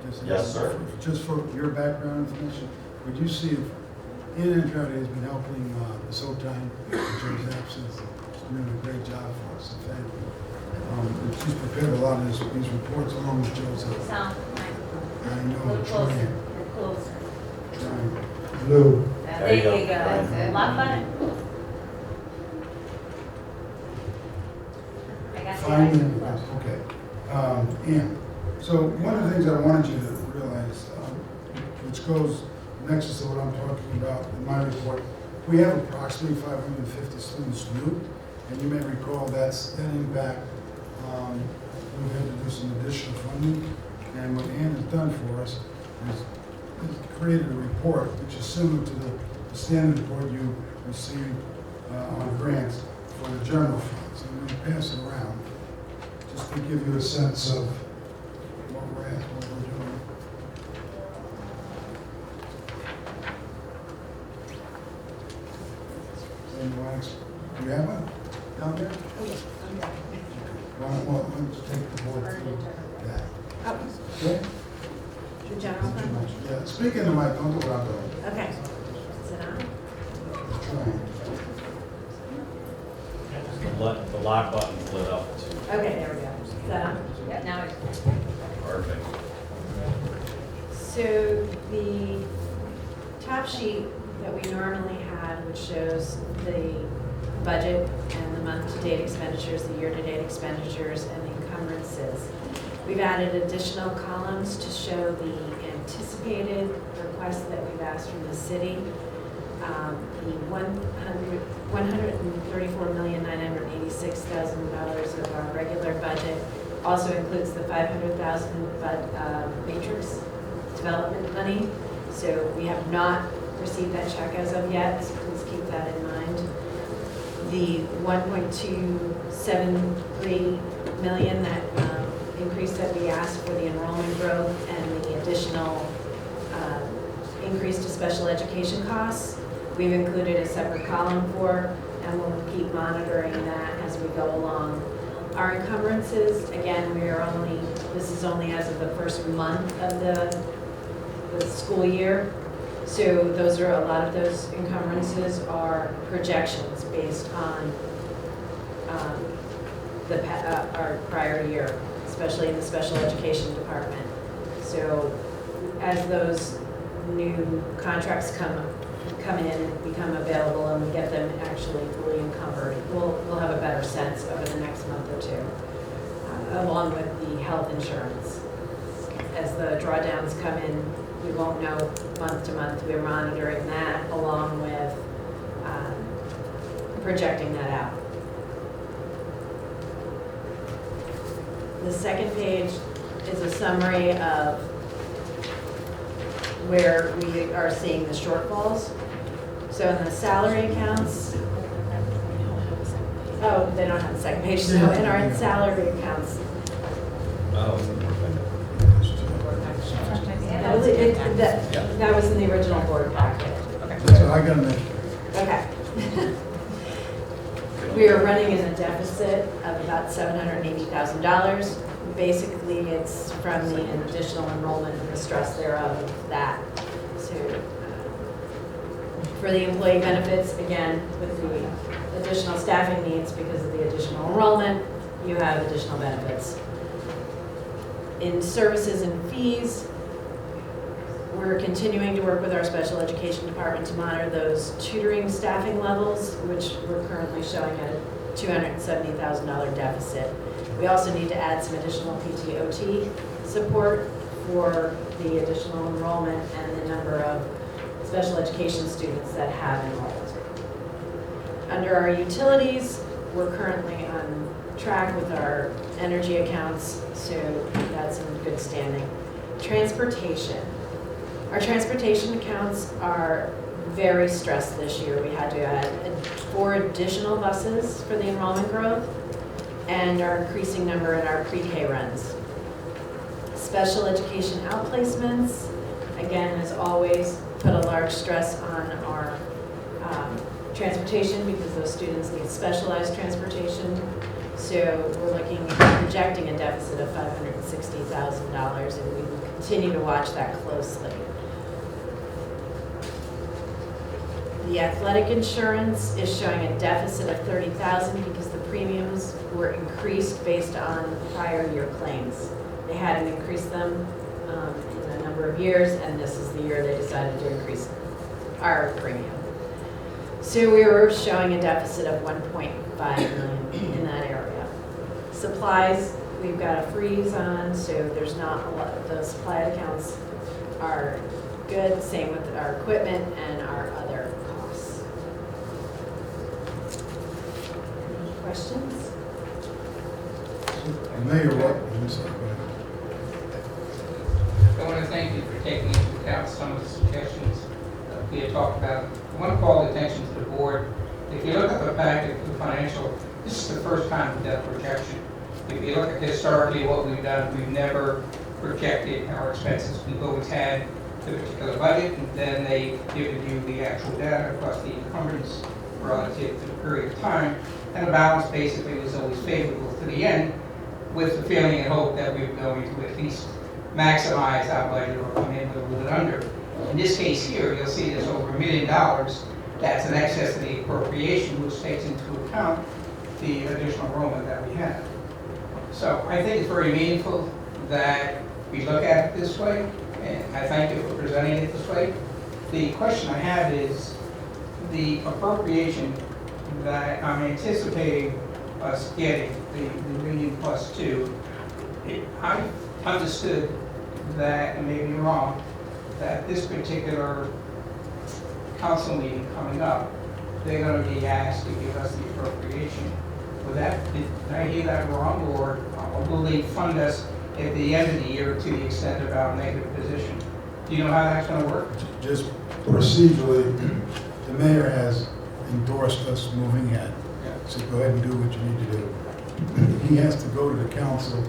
just? Yes, sir. Just for your background information, would you see if Ian Andrade has been helping, this whole time, in Joe's absence, he's doing a great job for us, so thank you. And she's prepared a lot of these reports along with Joe's help. Sound, I know, a little closer, trying, closer. trying. Lou, There you go. That's it. Lock button. I got the finally, eyes. okay. Ian, so one of the things I wanted you to realize, which goes nexus to what I'm talking about in my report, we have approximately 550 students new, and you may recall that impact, we had to do some additional funding, and what Ann has done for us is created a report which is similar to the standard report you received on grants for the general funds, and we pass it around just to give you a sense of what we're at, what we're doing. Do you have one down there? Well, let's take the board through that. Okay? The general fund? Yeah, speak in the mic, don't do what I'm doing. Okay. Sit on. Try. The lock button's lit up too. Okay, there we go. Is that on? Yeah, now it's. Perfect. So the top sheet that we normally had, which shows the budget and the month-to-date expenditures, the year-to-date expenditures, and the encumbrances. We've added additional columns to show the anticipated requests that we've asked from the city. The $134,986,000 of our regular budget also includes the $500,000 matrix development money. So we have not received that check as of yet, so please keep that in mind. The 1.273 million that increase that we asked for the enrollment growth and the additional increase to special education costs, we've included a separate column for, and we'll keep monitoring that as we go along. Our encumbrances, again, this is only as of the first month of the school year. So a lot of those encumbrances are projections based on our prior year, especially in the special education department. So as those new contracts come in and become available and we get them actually fully encumbered, we'll have a better sense over the next month or two, along with the health insurance. As the drawdowns come in, we won't know month to month. We're monitoring that along with projecting that out. The second page is a summary of where we are seeing the shortfalls. So in the salary accounts, oh, they don't have the second page, so in our salary accounts, that was in the original board packet. That's what I gotta make. Okay. We are running in a deficit of about $780,000. Basically, it's from the additional enrollment and the stress thereof of that. So for the employee benefits, again, with the additional staffing needs because of the additional enrollment, you have additional benefits. In services and fees, we're continuing to work with our special education department to monitor those tutoring staffing levels, which we're currently showing a $270,000 deficit. We also need to add some additional PTOT support for the additional enrollment and the number of special education students that have enrolled. Under our utilities, we're currently on track with our energy accounts, so that's in good standing. Transportation. Our transportation accounts are very stressed this year. We had to add 4 additional buses for the enrollment growth and our increasing number in our pre-K runs. Special education outplacements, again, as always, put a large stress on our transportation because those students need specialized transportation. So we're projecting a deficit of $560,000, and we will continue to watch that closely. The athletic insurance is showing a deficit of $30,000 because the premiums were increased based on prior year claims. They hadn't increased them in a number of years, and this is the year they decided to increase our premium. So we were showing a deficit of $1.5 million in that area. Supplies, we've got a freeze on, so there's not a lot. The supply accounts are good, same with our equipment and our other costs. Any questions? Mayor, what? I'm sorry, go ahead. I want to thank you for taking into account some of the suggestions that we had talked about. I want to call attention to the board. If you look at the packet, the financial, this is the first time we've done a projection. If you look at historically what we've done, we've never projected our expenses. We've always had the particular budget, and then they given you the actual data plus the encumbrance relative to the period of time, and the balance basically was always favorable to the end, with the feeling and hope that we were going to at least maximize our budget or come in a little bit under. In this case here, you'll see there's over $1 million that's in excess of the appropriation, which takes into account the additional enrollment that we have. So I think it's very meaningful that we look at it this way, and I thank you for presenting it this way. The question I have is the appropriation that I'm anticipating us getting, the $1 million plus 2, I understood that, and maybe I'm wrong, that this particular council meeting coming up, they're going to be asked to give us the appropriation. Did I hear that wrong, or will they fund us at the end of the year to the extent of our negative position? Do you know how that's going to work? Just procedurally, the mayor has endorsed us moving ahead. So go ahead and do what you need to do. He has to go to the council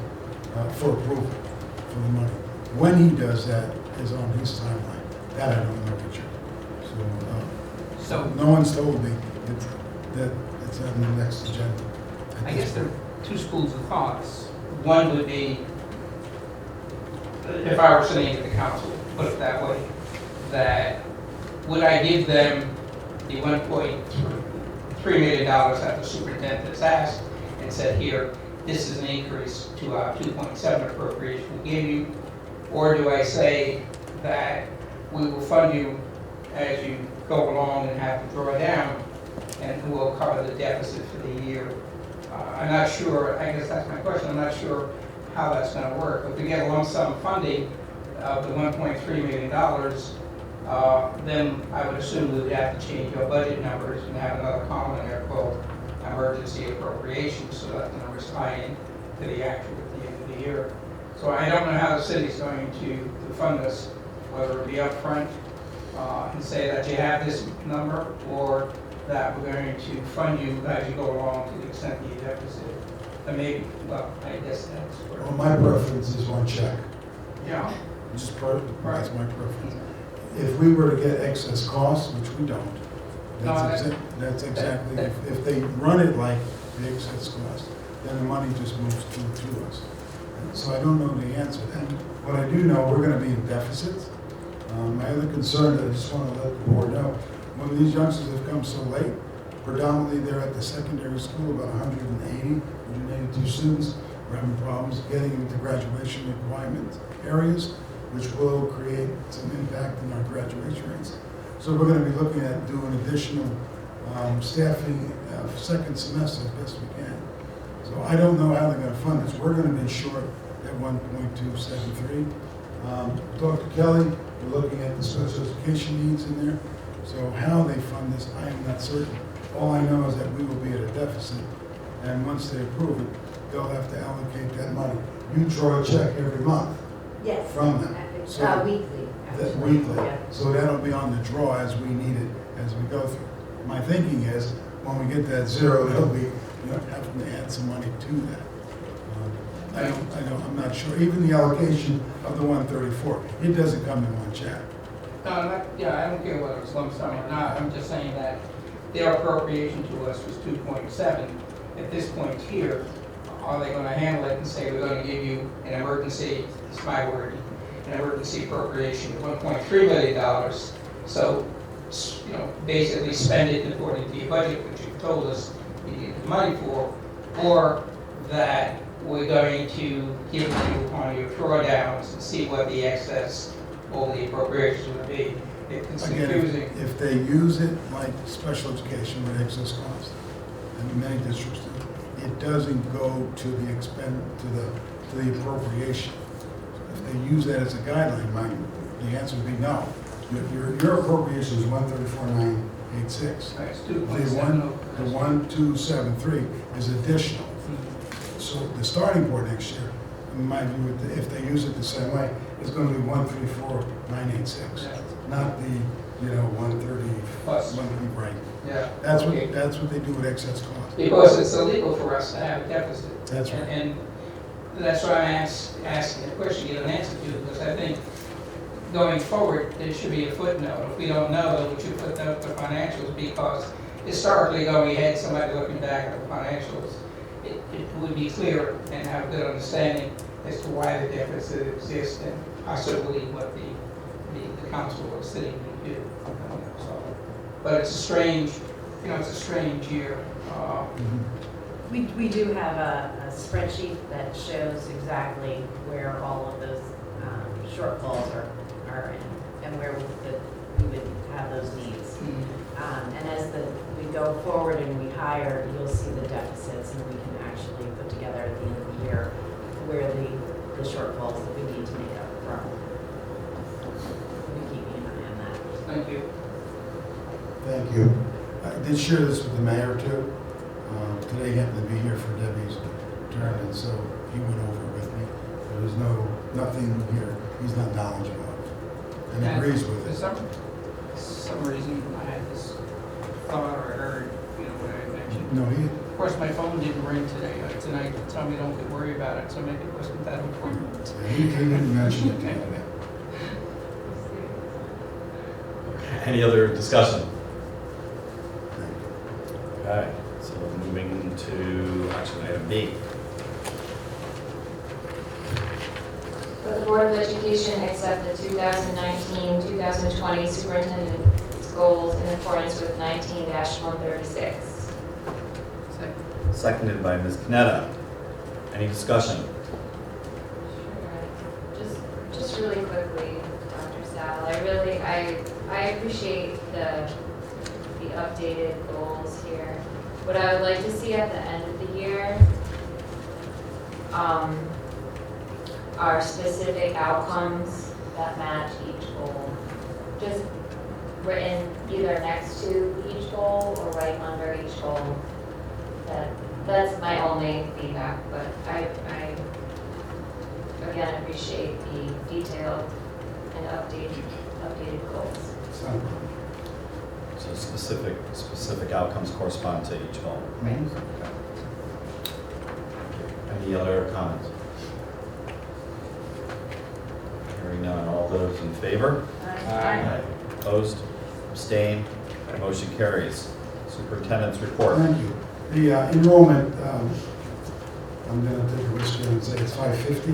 for approval for the money. When he does that is on his timeline. That I don't know, Richard. So no one's told me that it's on the next agenda. I guess there are two schools of thoughts. One would be, if I were sitting at the council, put it that way, that would I give them the $1.3 million that the superintendent has asked and said, here, this is an increase to our 2.7 appropriation we gave you, or do I say that we will fund you as you go along and have to draw down, and we'll cover the deficit for the year? I'm not sure, I guess that's my question, I'm not sure how that's going to work. If we get a lump sum funding of the $1.3 million, then I would assume we would have to change our budget numbers and have another column in there called emergency appropriations, so that the numbers tie in to the actual at the end of the year. So I don't know how the city's going to fund this, whether it be upfront and say that you have this number, or that we're going to fund you as you go along to the extent that you deficit. And maybe, well, I guess that's where. Well, my preference is one check. Yeah. Just that's my preference. If we were to get excess costs, which we don't, that's exactly, if they run it like the excess cost, then the money just moves through us. So I don't know the answer. And what I do know, we're going to be in deficits. My other concern that I just want to let the board know, when these youngsters have come so late, predominantly they're at the secondary school, about 182 students are having problems getting into graduation requirement areas, which will create some impact in our graduation rates. So we're going to be looking at doing additional staffing second semester as best we can. So I don't know how they're going to fund this. We're going to be short at 1.273. Dr. Kelly, we're looking at the special education needs in there. So how they fund this, I am not certain. All I know is that we will be at a deficit, and once they approve it, they'll have to allocate that money. You draw a check every month. Yes. From them. So weekly. that's weekly. Yeah. So that'll be on the draw as we need it, as we go through. My thinking is, when we get that zero, they'll be, having to add some money to that. I'm not sure. Even the allocation of the 134, it doesn't come in one check. No, I don't care whether it's lump sum or not. I'm just saying that their appropriation to us was 2.7. At this point here, are they gonna handle it and say, we're gonna give you an emergency, it's my word, an emergency appropriation of $1.3 million, so, you know, basically spend it according to your budget, which you've told us you need the money for, or that we're going to give it to you on your drawdowns and see what the excess over the appropriations would be. It's confusing. Again, if they use it like special education with excess cost, and many districts do, it doesn't go to the to the appropriation. If they use that as a guideline, the answer would be no. Your appropriation is 134,986. That's The 2.7. 1273 is additional. So the starting point next year, in my view, if they use it the same way, is going to be 134,986, not the 130 Plus. right. Yeah. That's Okay. what they do with excess cost. Because it's illegal for us to have a deficit. That's right. And that's why I'm asking the question, you get an answer to, because I think going forward, there should be a footnote. If we don't know, we should footnote the financials, because historically, going ahead, somebody looking back at the financials, it would be clear and have a good understanding as to why the deficit exists and possibly what the council was sitting to do. So, but it's a strange, it's a strange year. We do have a spreadsheet that shows exactly where all of those shortfalls are in, and where we would have those needs. And as we go forward and we hire, you'll see the deficits, and we can actually put together at the end of the year where the shortfalls that we need to make up from. We keep an eye on that. Thank you. Thank you. I did share this with the mayor too. Today he happened to be here for Debbie's turn, and so he went over it with me. There's nothing here he's not knowledgeable of and agrees with it. For some reason, I had this thought or heard, what I mentioned. No, Of course, my phone didn't ring tonight to tell me don't worry about it, so maybe it wasn't that important. he didn't mention it to me. Any other discussion? Okay, so moving to action item B. Will the Board of Education accept the 2019-2020 superintendent's goals in accordance with 19-136? Seconded by Ms. Panetta. Any discussion? Just really quickly, Dr. Sal, I appreciate the updated goals here. What I would like to see at the end of the year are specific outcomes that match each goal. Just written either next to each goal or right under each goal. That's my only feedback, but I again appreciate the detailed and updated goals. So specific outcomes correspond to each goal. Right. Okay. Any other comments? Hearing none, all those in favor? Aye. Opposed? Abstained? Motion carries. Superintendent's report. Thank you. The enrollment, I'm going to take a risk here and say it's 550.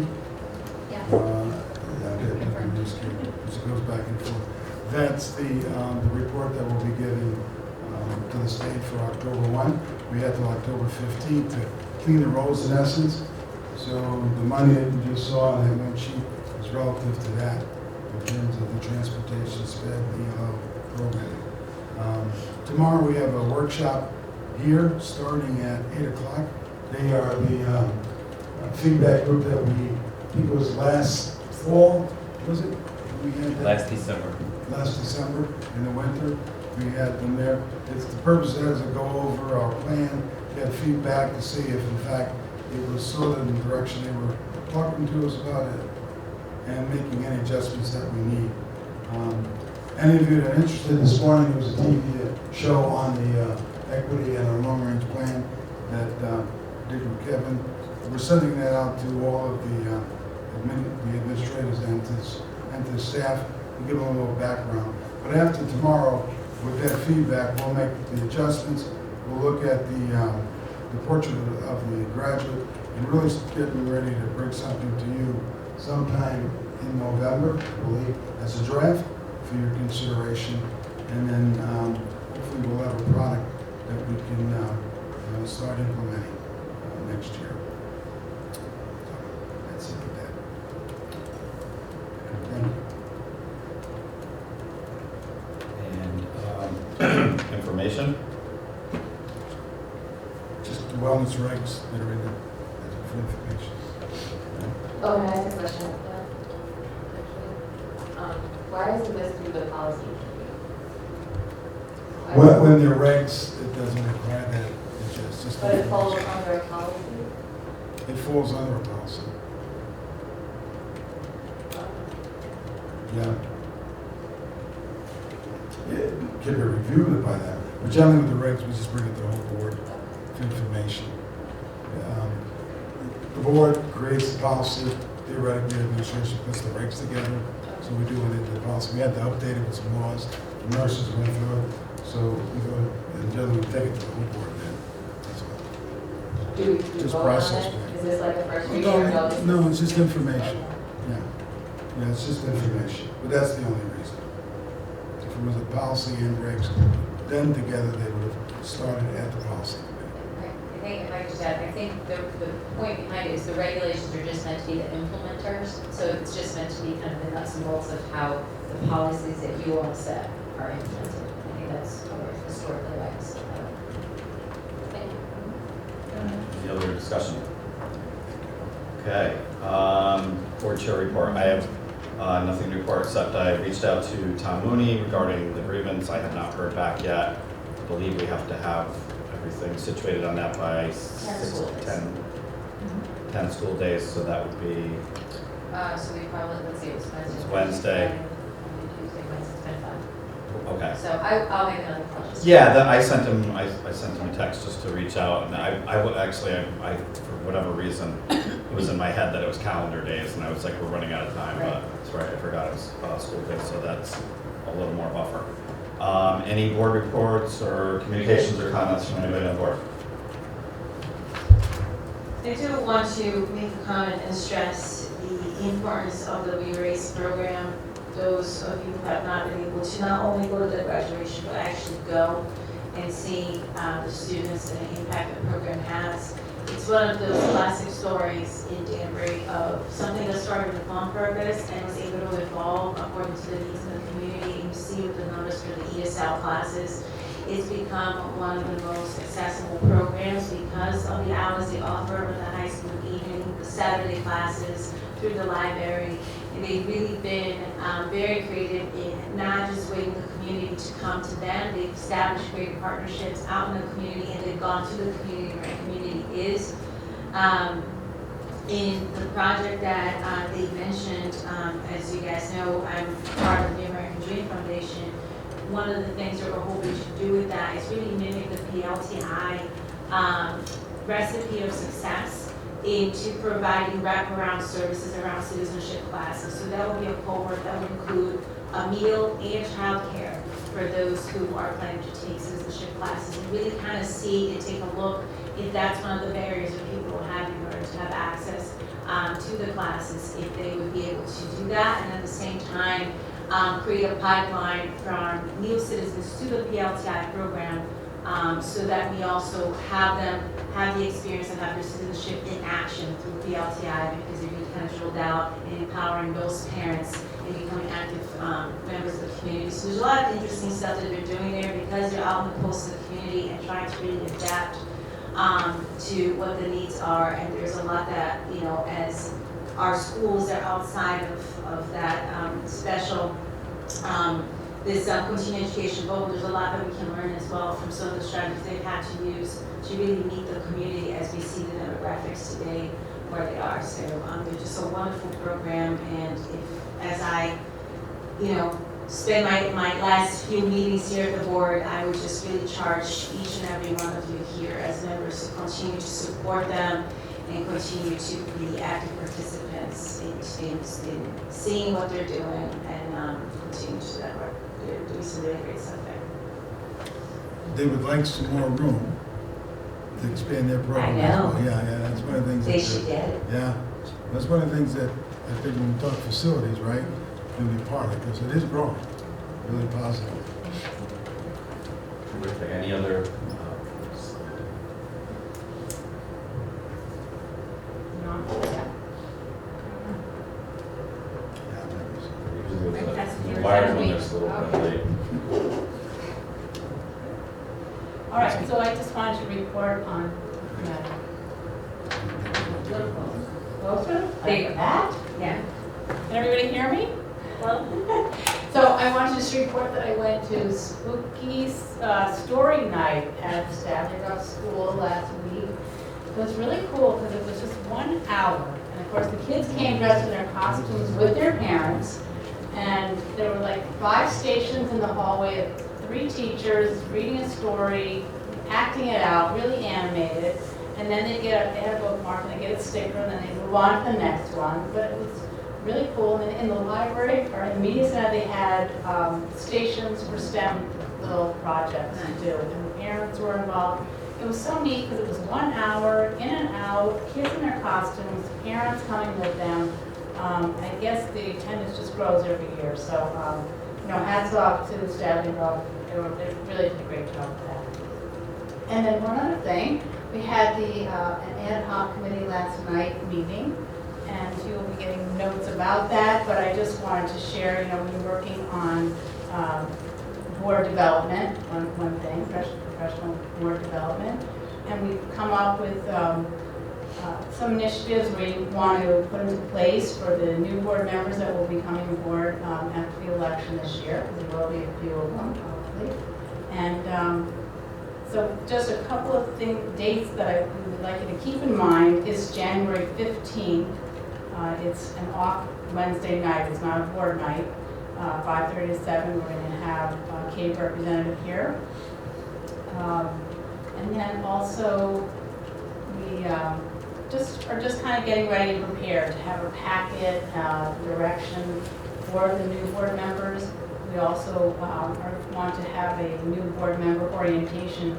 Yeah. Yeah, okay, take a risk here, because it goes back and forth. That's the report that we'll be giving to the state for October 1. We had till October 15th to clean the rolls in essence. So the money that you just saw on that one sheet is relative to that in terms of the transportation sped ELO program. Tomorrow we have a workshop here starting at 8 o'clock. They are the feedback group that I think it was last fall, was it? We had that Last December. last December in the winter. We had them there. It's the purpose of that is to go over our plan, get feedback to see if in fact it was sort of in the direction they were talking to us about it and making any adjustments that we need. Any of you that are interested, this morning there was a TV show on the equity and our long-range plan that did with Kevin. We're sending that out to all of the administrators and to the staff to give them a little background. But after tomorrow, with that feedback, we'll make the adjustments. We'll look at the portrait of the graduate and really getting ready to bring something to you sometime in November, I believe, as a draft for your consideration. And then hopefully we'll have a product that we can start implementing next year. So that's it with that. Thank you. And information? Just the wellness regs that are in the for information. Oh, can I ask a question? Why isn't this through the policy? When they're regs, it doesn't require that. It's just But it falls information. under a policy? It falls under a policy. Yeah. It can be reviewed by them. But generally with the regs, we just bring it to the whole board for information. The board creates the policy, theoretically, administration puts the regs together. So we do it into the policy. We had to update it with some laws. The nurses went through it. So we go, and generally we take it to the whole board then. That's all. Do we Just vote on process it? it. Is this like a first reading or no? this is- No, it's just information. Yeah. Yeah, it's just information. But that's the only reason. If it was a policy and regs, then together they would have started at the policy committee. I think, if I could just add, I think the point behind it is the regulations are just meant to be the implementers. So it's just meant to be kind of the nuts and bolts of how the policies that you all set are implemented. I think that's historically why it's. Thank you. Any other discussion? Okay, board chair report. I have nothing to report except I reached out to Tom Mooney regarding the grievance. I have not heard back yet. I believe we have to have everything situated on that by 10 school days, so that would be, So we probably, let's see, it was Wednesday. It's Wednesday. Monday, Tuesday, Wednesday, it's been fun. okay. So I'll make another call. Yeah, I sent him a text just to reach out, and I would actually, for whatever reason, it was in my head that it was calendar days, and I was like, we're running out of time, but that's right, I forgot it was school days, so that's a little more buffer. Any board reports or communications or comments from anybody on board? I do want to make a comment and stress the importance of the We Race program. Those of you who have not been able to not only go to the graduation, but actually go and see the students and the impact the program has. It's one of those classic stories in Danbury of something that started with one purpose and was able to evolve according to the needs of the community. And you see with the numbers for the ESL classes, it's become one of the most accessible programs because of the hours they offer with the high school evening, the Saturday classes, through the library. And they've really been very creative in not just waiting for the community to come to them. They've established great partnerships out in the community, and they've gone to the community where the community is. In the project that they mentioned, as you guys know, I'm part of the American Dream Foundation. One of the things that we're hoping to do with that is really mimic the PLTI recipe of success into providing wraparound services around citizenship classes. So that will be a cohort that will include a meal and childcare for those who are planning to take citizenship classes, and really kind of see and take a look if that's one of the barriers that people will have in order to have access to the classes, if they would be able to do that, and at the same time create a pipeline from new citizens to the PLTI program, so that we also have them have the experience and have their citizenship in action through PLTI, because they're really kind of drilled out in empowering those parents and becoming active members of the community. So there's a lot of interesting stuff that they're doing there because they're out in the pulse of the community and trying to really adapt to what the needs are. And there's a lot that, you know, as our schools are outside of that special this continuing education bubble, there's a lot that we can learn as well from some of the strategies they've had to use to really meet the community as we see the demographics today where they are. So they're just a wonderful program, and as I, you know, spend my last few meetings here at the board, I would just really charge each and every one of you here as members to continue to support them and continue to be active participants in seeing what they're doing and continue to do that work. They're doing some really great stuff there. They would like some more room, to expand their program. I as know. well. Yeah, that's one of the things. They that- should get it. Yeah, that's one of the things that I think when we talk facilities, right, will be part of it, because it is growing, really positive. Terrific. Any other? Usually the wires on this little bit late. All right, so I just wanted to report on, closer, like that? Yeah. Can everybody hear me? Well, so I wanted to just report that I went to Spooky Story Night at Danbury School last week. It was really cool because it was just 1 hour. And of course, the kids came dressed in their costumes with their parents. And there were like 5 stations in the hallway of 3 teachers reading a story, acting it out, really animated. And then they had a bookmark and they get a sticker and then they move on to the next one. But it was really cool. And then in the library or in the media center, they had stations for STEM little projects to do. And the parents were involved. It was so neat because it was 1 hour, in and out, kids in their costumes, parents coming with them. I guess the attendance just grows every year. So, hats off to the staff involved. They really did a great job with that. And then one other thing, we had an ad hoc committee last night meeting, and you will be getting notes about that, but I just wanted to share, we've been working on board development, one thing, professional board development, and we've come up with some initiatives we want to put into place for the new board members that will be coming aboard after the election this year, because there will be a few of them, hopefully. And so just a couple of dates that I would like you to keep in mind is January 15th. It's an off Wednesday night. It's not a board night. 5:30 to 7, we're going to have a CAVE representative here. And then also we are just kind of getting ready and prepared to have a packet, direction for the new board members. We also want to have a new board member orientation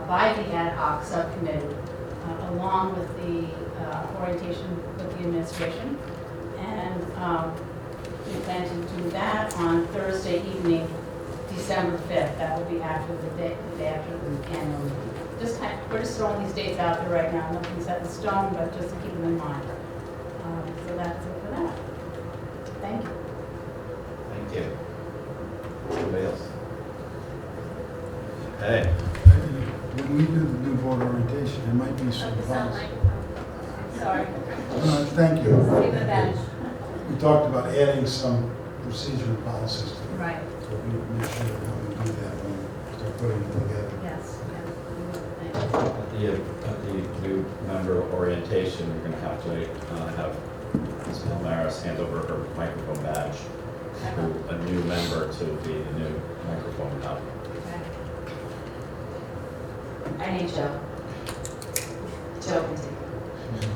by the ad hoc subcommittee, along with the orientation with the administration. And we plan to do that on Thursday evening, December 5th. That will be after the day after the annual meeting. We're just throwing these dates out there right now. Nothing's set in stone, but just to keep them in mind. So that's it for that. Thank you. Thank you. Anybody else? Okay. When we do the new board orientation, there might be some policy. Sorry. Thank you. Leave it at that. We talked about adding some procedure and policies to it. Right. So we make sure that we do that when we start putting it together. Yes. At the new member orientation, you're going to have to have Ms. Palmaris hand over her microphone badge to a new member to be the new microphone up. I need Joe. Joe can take it.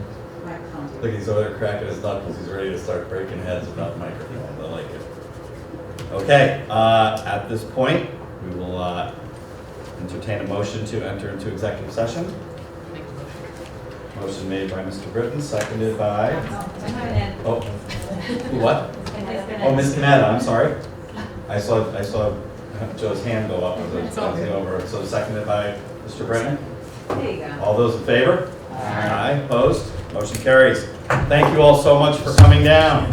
Microphone. Look, he's over there cracking his knuckles. He's ready to start breaking heads about the microphone. I like it. Okay, at this point, we will entertain a motion to enter into executive session. Motion made by Mr. Britton, seconded by... Oh, what? Oh, Ms. Canetta, I'm sorry. I saw Joe's hand go up as I was glancing over. So seconded by Mr. Britton. There you go. All those in favor? Aye. Opposed? Motion carries. Thank you all so much for coming down.